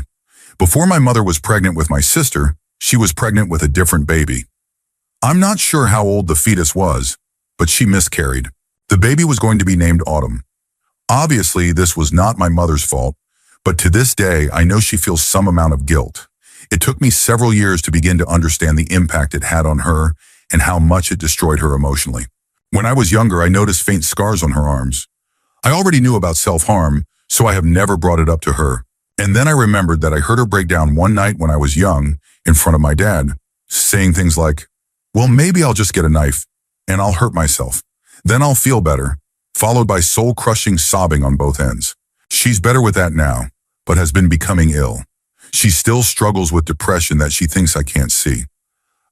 Before my mother was pregnant with my sister, she was pregnant with a different baby. I'm not sure how old the fetus was, but she miscarried. The baby was going to be named Autumn. Obviously, this was not my mother's fault, but to this day, I know she feels some amount of guilt. It took me several years to begin to understand the impact it had on her and how much it destroyed her emotionally. When I was younger, I noticed faint scars on her arms. I already knew about self-harm, so I have never brought it up to her. And then I remembered that I heard her break down one night when I was young in front of my dad, saying things like, "Well, maybe I'll just get a knife and I'll hurt myself. Then I'll feel better," followed by soul-crushing sobbing on both ends. She's better with that now, but has been becoming ill. She still struggles with depression that she thinks I can't see.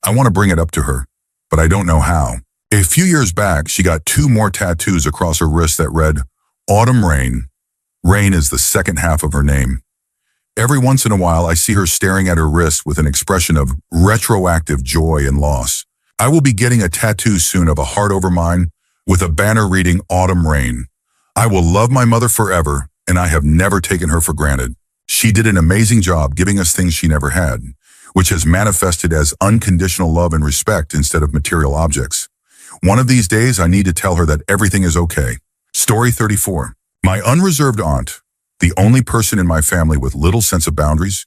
I want to bring it up to her, but I don't know how. A few years back, she got 2 more tattoos across her wrist that read, Autumn Rain. Rain is the second half of her name. Every once in a while, I see her staring at her wrist with an expression of retroactive joy and loss. I will be getting a tattoo soon of a heart over mine with a banner reading Autumn Rain. I will love my mother forever, and I have never taken her for granted. She did an amazing job giving us things she never had, which has manifested as unconditional love and respect instead of material objects. One of these days, I need to tell her that everything is okay. Story 34. My unreserved aunt, the only person in my family with little sense of boundaries,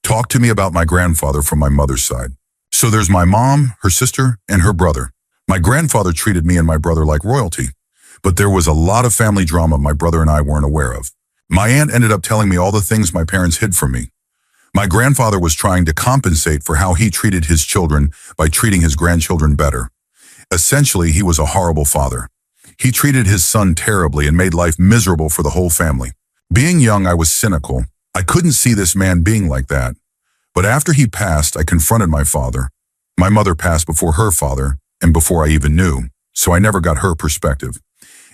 talked to me about my grandfather from my mother's side. So there's my mom, her sister, and her brother. My grandfather treated me and my brother like royalty, but there was a lot of family drama my brother and I weren't aware of. My aunt ended up telling me all the things my parents hid from me. My grandfather was trying to compensate for how he treated his children by treating his grandchildren better. Essentially, he was a horrible father. He treated his son terribly and made life miserable for the whole family. Being young, I was cynical. I couldn't see this man being like that. But after he passed, I confronted my father. My mother passed before her father and before I even knew, so I never got her perspective.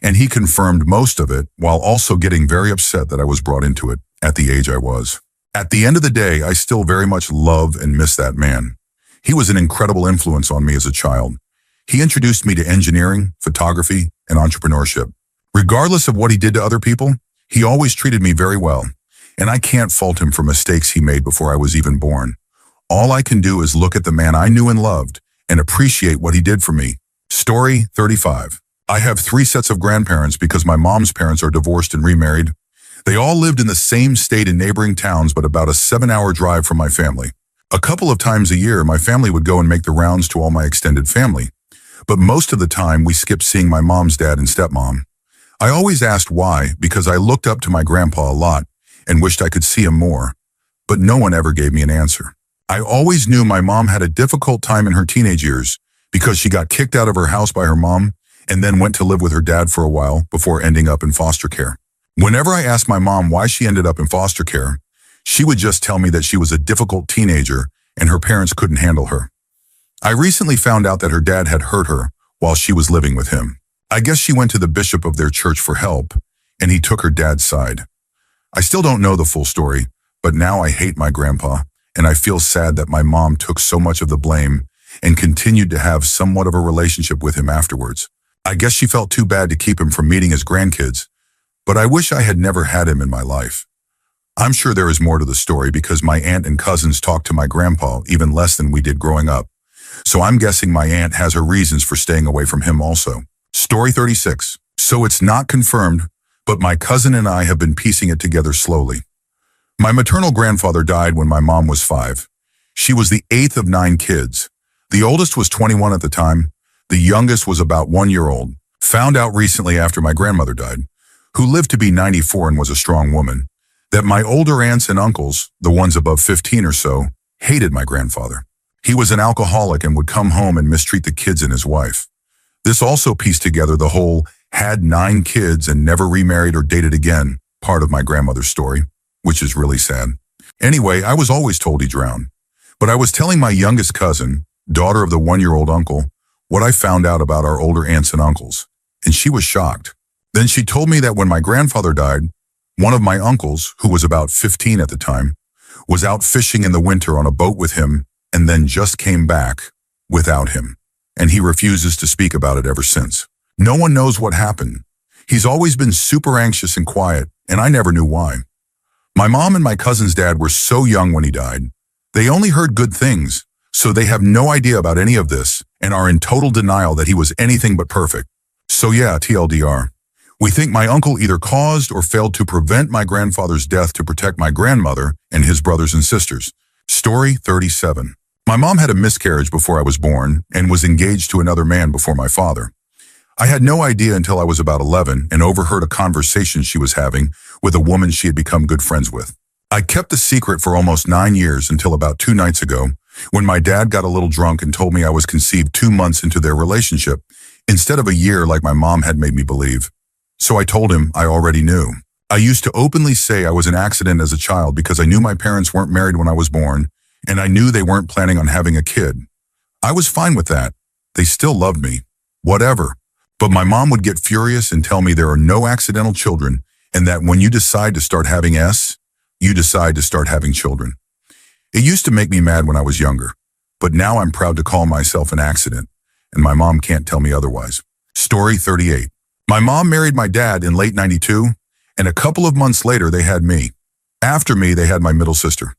And he confirmed most of it while also getting very upset that I was brought into it at the age I was. At the end of the day, I still very much love and miss that man. He was an incredible influence on me as a child. He introduced me to engineering, photography, and entrepreneurship. Regardless of what he did to other people, he always treated me very well, and I can't fault him for mistakes he made before I was even born. All I can do is look at the man I knew and loved and appreciate what he did for me. Story 35. I have 3 sets of grandparents because my mom's parents are divorced and remarried. They all lived in the same state in neighboring towns, but about a 7-hour drive from my family. A couple of times a year, my family would go and make the rounds to all my extended family. But most of the time, we skipped seeing my mom's dad and stepmom. I always asked why, because I looked up to my grandpa a lot and wished I could see him more, but no one ever gave me an answer. I always knew my mom had a difficult time in her teenage years because she got kicked out of her house by her mom and then went to live with her dad for a while before ending up in foster care. Whenever I asked my mom why she ended up in foster care, she would just tell me that she was a difficult teenager and her parents couldn't handle her. I recently found out that her dad had hurt her while she was living with him. I guess she went to the bishop of their church for help, and he took her dad's side. I still don't know the full story, but now I hate my grandpa, and I feel sad that my mom took so much of the blame and continued to have somewhat of a relationship with him afterwards. I guess she felt too bad to keep him from meeting his grandkids, but I wish I had never had him in my life. I'm sure there is more to the story because my aunt and cousins talked to my grandpa even less than we did growing up. So I'm guessing my aunt has her reasons for staying away from him also. Story 36. So it's not confirmed, but my cousin and I have been piecing it together slowly. My maternal grandfather died when my mom was 5. She was the 8th of 9 kids. The oldest was 21 at the time. The youngest was about 1 year old. Found out recently after my grandmother died, who lived to be 94 and was a strong woman, that my older aunts and uncles, the ones above 15 or so, hated my grandfather. He was an alcoholic and would come home and mistreat the kids and his wife. This also pieced together the whole had 9 kids and never remarried or dated again part of my grandmother's story, which is really sad. Anyway, I was always told he drowned. But I was telling my youngest cousin, daughter of the 1-year-old uncle, what I found out about our older aunts and uncles, and she was shocked. Then she told me that when my grandfather died, one of my uncles, who was about 15 at the time, was out fishing in the winter on a boat with him, and then just came back without him. And he refuses to speak about it ever since. No one knows what happened. He's always been super anxious and quiet, and I never knew why. My mom and my cousin's dad were so young when he died. They only heard good things, so they have no idea about any of this and are in total denial that he was anything but perfect. So yeah, TLDR. We think my uncle either caused or failed to prevent my grandfather's death to protect my grandmother and his brothers and sisters. Story 37. My mom had a miscarriage before I was born and was engaged to another man before my father. I had no idea until I was about 11 and overheard a conversation she was having with a woman she had become good friends with. I kept the secret for almost 9 years until about 2 nights ago, when my dad got a little drunk and told me I was conceived 2 months into their relationship, instead of a year like my mom had made me believe. So I told him I already knew. I used to openly say I was an accident as a child because I knew my parents weren't married when I was born, and I knew they weren't planning on having a kid. I was fine with that. They still loved me. Whatever. But my mom would get furious and tell me there are no accidental children, and that when you decide to start having you decide to start having children. It used to make me mad when I was younger, but now I'm proud to call myself an accident, and my mom can't tell me otherwise. Story 38. My mom married my dad in late '92, and a couple of months later they had me. After me, they had my middle sister.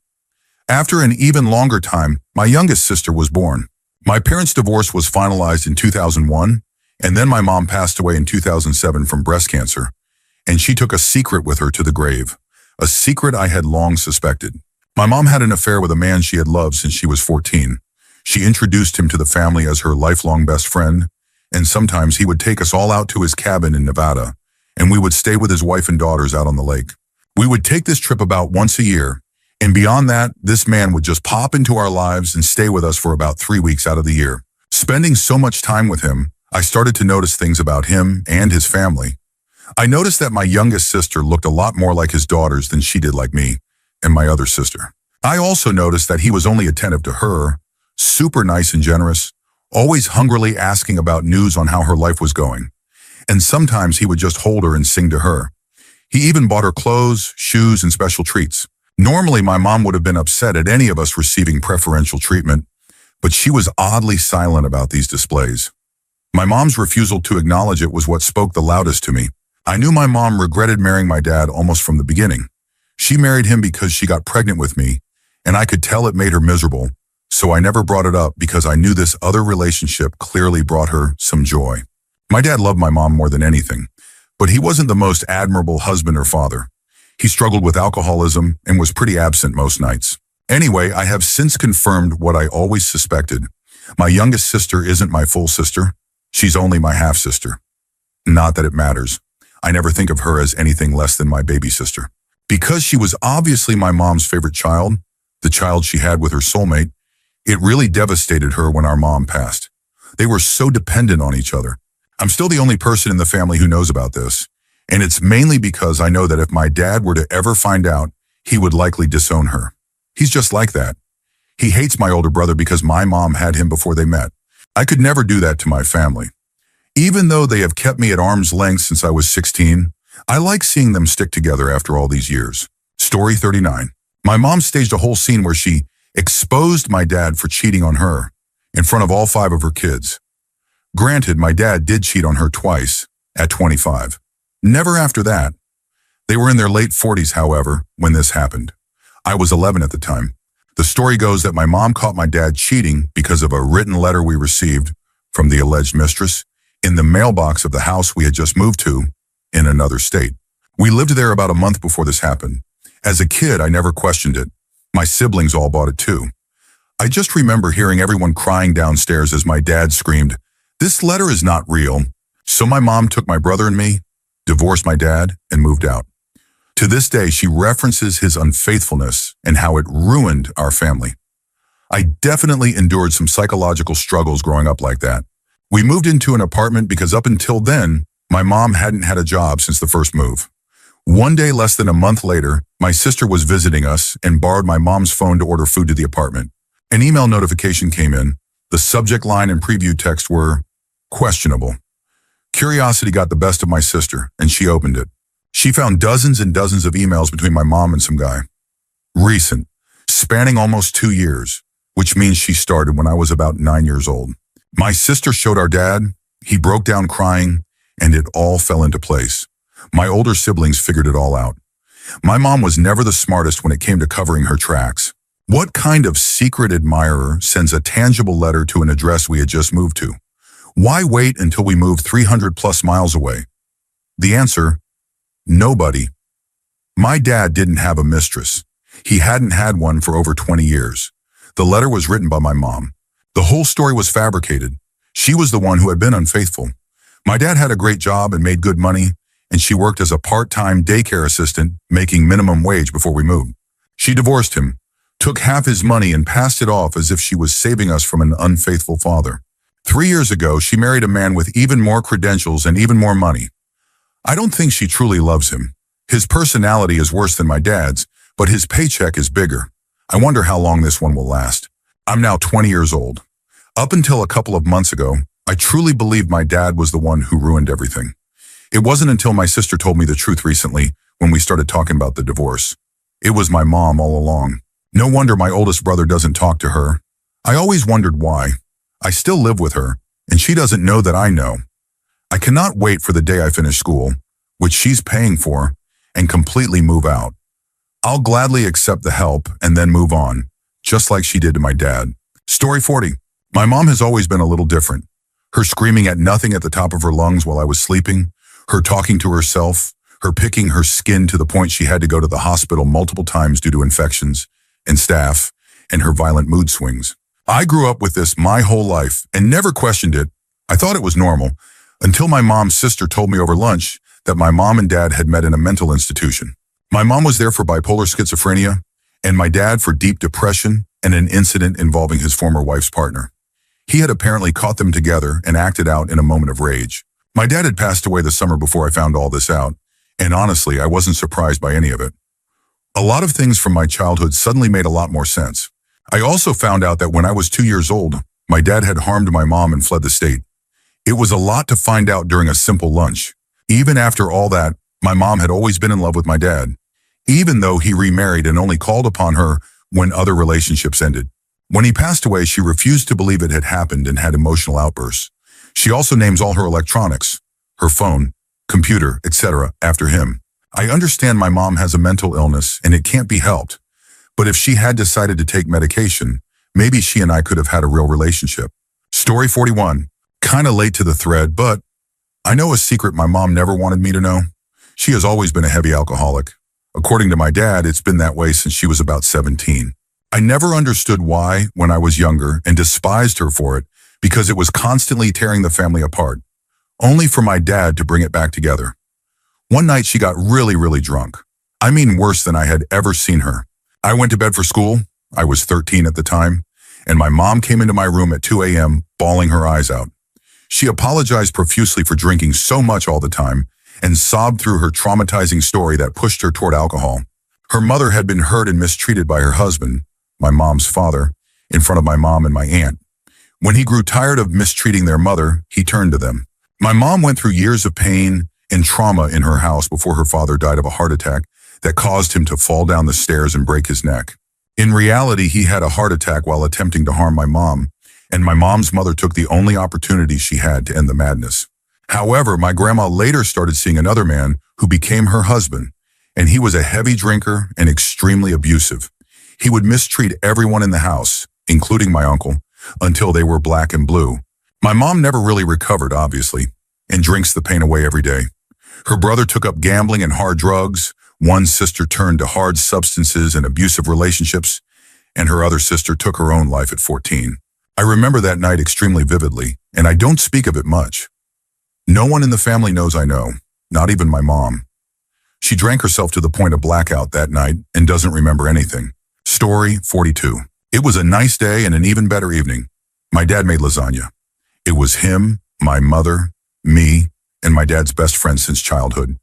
After an even longer time, my youngest sister was born. My parents' divorce was finalized in 2001, and then my mom passed away in 2007 from breast cancer, and she took a secret with her to the grave, a secret I had long suspected. My mom had an affair with a man she had loved since she was 14. She introduced him to the family as her lifelong best friend, and sometimes he would take us all out to his cabin in Nevada, and we would stay with his wife and daughters out on the lake. We would take this trip about once a year, and beyond that, this man would just pop into our lives and stay with us for about 3 weeks out of the year. Spending so much time with him, I started to notice things about him and his family. I noticed that my youngest sister looked a lot more like his daughters than she did like me and my other sister. I also noticed that he was only attentive to her, super nice and generous, always hungrily asking about news on how her life was going. And sometimes he would just hold her and sing to her. He even bought her clothes, shoes, and special treats. Normally, my mom would have been upset at any of us receiving preferential treatment, but she was oddly silent about these displays. My mom's refusal to acknowledge it was what spoke the loudest to me. I knew my mom regretted marrying my dad almost from the beginning. She married him because she got pregnant with me, and I could tell it made her miserable, so I never brought it up because I knew this other relationship clearly brought her some joy. My dad loved my mom more than anything, but he wasn't the most admirable husband or father. He struggled with alcoholism and was pretty absent most nights. Anyway, I have since confirmed what I always suspected. My youngest sister isn't my full sister. She's only my half-sister. Not that it matters. I never think of her as anything less than my baby sister. Because she was obviously my mom's favorite child, the child she had with her soulmate, it really devastated her when our mom passed. They were so dependent on each other. I'm still the only person in the family who knows about this, and it's mainly because I know that if my dad were to ever find out, he would likely disown her. He's just like that. He hates my older brother because my mom had him before they met. I could never do that to my family. Even though they have kept me at arm's length since I was 16, I like seeing them stick together after all these years. Story 39. My mom staged a whole scene where she exposed my dad for cheating on her in front of all 5 of her kids. Granted, my dad did cheat on her twice at 25. Never after that. They were in their late 40s, however, when this happened. I was 11 at the time. The story goes that my mom caught my dad cheating because of a written letter we received from the alleged mistress in the mailbox of the house we had just moved to in another state. We lived there about a month before this happened. As a kid, I never questioned it. My siblings all bought it too. I just remember hearing everyone crying downstairs as my dad screamed, "This letter is not real." So my mom took my brother and me, divorced my dad, and moved out. To this day, she references his unfaithfulness and how it ruined our family. I definitely endured some psychological struggles growing up like that. We moved into an apartment because up until then, my mom hadn't had a job since the first move. One day less than a month later, my sister was visiting us and borrowed my mom's phone to order food to the apartment. An email notification came in. The subject line and preview text were questionable. Curiosity got the best of my sister, and she opened it. She found dozens and dozens of emails between my mom and some guy. Recent. spanning almost 2 years, which means she started when I was about 9 years old. My sister showed our dad, he broke down crying, and it all fell into place. My older siblings figured it all out. My mom was never the smartest when it came to covering her tracks. What kind of secret admirer sends a tangible letter to an address we had just moved to? Why wait until we moved 300 plus miles away? The answer, nobody. My dad didn't have a mistress. He hadn't had one for over 20 years. The letter was written by my mom. The whole story was fabricated. She was the one who had been unfaithful. My dad had a great job and made good money, and she worked as a part-time daycare assistant, making minimum wage before we moved. She divorced him, took half his money, and passed it off as if she was saving us from an unfaithful father. 3 years ago, she married a man with even more credentials and even more money. I don't think she truly loves him. His personality is worse than my dad's, but his paycheck is bigger. I wonder how long this one will last. I'm now 20 years old. Up until a couple of months ago, I truly believed my dad was the one who ruined everything. It wasn't until my sister told me the truth recently when we started talking about the divorce. It was my mom all along. No wonder my oldest brother doesn't talk to her. I always wondered why. I still live with her, and she doesn't know that I know. I cannot wait for the day I finish school, which she's paying for, and completely move out. I'll gladly accept the help and then move on, just like she did to my dad. Story 40. My mom has always been a little different. Her screaming at nothing at the top of her lungs while I was sleeping, her talking to herself, her picking her skin to the point she had to go to the hospital multiple times due to infections and staph, and her violent mood swings. I grew up with this my whole life and never questioned it. I thought it was normal until my mom's sister told me over lunch that my mom and dad had met in a mental institution. My mom was there for bipolar schizophrenia and my dad for deep depression and an incident involving his former wife's partner. He had apparently caught them together and acted out in a moment of rage. My dad had passed away the summer before I found all this out, and honestly, I wasn't surprised by any of it. A lot of things from my childhood suddenly made a lot more sense. I also found out that when I was 2 years old, my dad had harmed my mom and fled the state. It was a lot to find out during a simple lunch. Even after all that, my mom had always been in love with my dad, even though he remarried and only called upon her when other relationships ended. When he passed away, she refused to believe it had happened and had emotional outbursts. She also names all her electronics, her phone, computer, etc., after him. I understand my mom has a mental illness and it can't be helped. But if she had decided to take medication, maybe she and I could have had a real relationship. Story 41. Kinda late to the thread, but I know a secret my mom never wanted me to know. She has always been a heavy alcoholic. According to my dad, it's been that way since she was about 17. I never understood why when I was younger and despised her for it because it was constantly tearing the family apart, only for my dad to bring it back together. One night she got really drunk. I mean worse than I had ever seen her. I went to bed for school. I was 13 at the time, and my mom came into my room at 2 a.m. bawling her eyes out. She apologized profusely for drinking so much all the time and sobbed through her traumatizing story that pushed her toward alcohol. Her mother had been hurt and mistreated by her husband, my mom's father, in front of my mom and my aunt. When he grew tired of mistreating their mother, he turned to them. My mom went through years of pain and trauma in her house before her father died of a heart attack that caused him to fall down the stairs and break his neck. In reality, he had a heart attack while attempting to harm my mom, and my mom's mother took the only opportunity she had to end the madness. However, my grandma later started seeing another man who became her husband, and he was a heavy drinker and extremely abusive. He would mistreat everyone in the house, including my uncle, until they were black and blue. My mom never really recovered, obviously, and drinks the pain away every day. Her brother took up gambling and hard drugs. One sister turned to hard substances and abusive relationships, and her other sister took her own life at 14. I remember that night extremely vividly, and I don't speak of it much. No one in the family knows I know, not even my mom. She drank herself to the point of blackout that night and doesn't remember anything. Story 42. It was a nice day and an even better evening. My dad made lasagna. It was him, my mother, me, and my dad's best friend since childhood.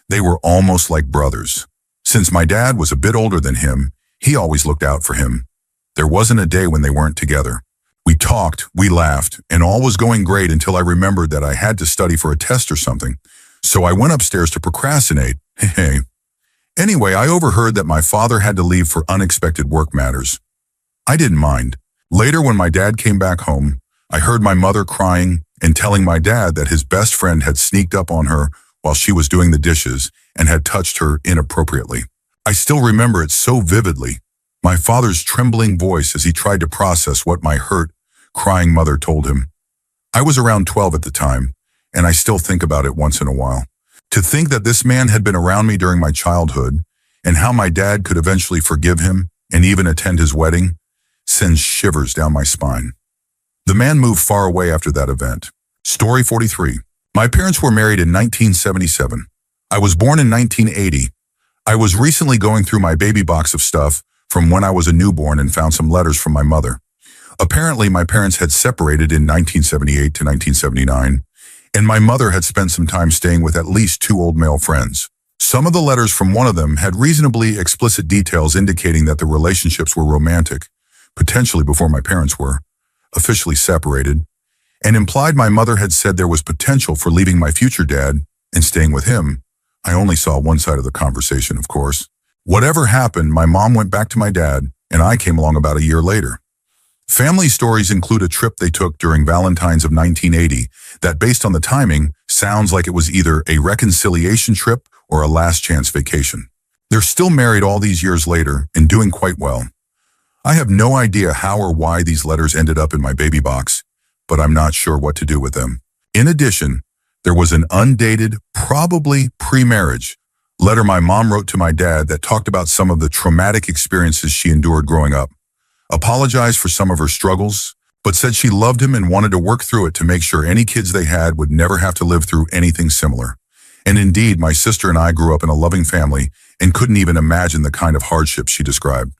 They were almost like brothers. Since my dad was a bit older than him, he always looked out for him. There wasn't a day when they weren't together. We talked, we laughed, and all was going great until I remembered that I had to study for a test or something. So I went upstairs to procrastinate, Anyway, I overheard that my father had to leave for unexpected work matters. I didn't mind. Later, when my dad came back home, I heard my mother crying and telling my dad that his best friend had sneaked up on her while she was doing the dishes and had touched her inappropriately. I still remember it so vividly, my father's trembling voice as he tried to process what my hurt, crying mother told him. I was around 12 at the time, and I still think about it once in a while. To think that this man had been around me during my childhood, and how my dad could eventually forgive him and even attend his wedding, sends shivers down my spine. The man moved far away after that event. Story 43. My parents were married in 1977. I was born in 1980. I was recently going through my baby box of stuff from when I was a newborn and found some letters from my mother. Apparently, my parents had separated in 1978 to 1979, and my mother had spent some time staying with at least 2 old male friends. Some of the letters from one of them had reasonably explicit details indicating that the relationships were romantic, potentially before my parents were officially separated, and implied my mother had said there was potential for leaving my future dad and staying with him. I only saw one side of the conversation, of course. Whatever happened, my mom went back to my dad, and I came along about a year later. Family stories include a trip they took during Valentine's of 1980 that, based on the timing, sounds like it was either a reconciliation trip or a last chance vacation. They're still married all these years later and doing quite well. I have no idea how or why these letters ended up in my baby box, but I'm not sure what to do with them. In addition, there was an undated, probably pre-marriage, letter my mom wrote to my dad that talked about some of the traumatic experiences she endured growing up, apologized for some of her struggles, but said she loved him and wanted to work through it to make sure any kids they had would never have to live through anything similar. And indeed, my sister and I grew up in a loving family and couldn't even imagine the kind of hardship she described.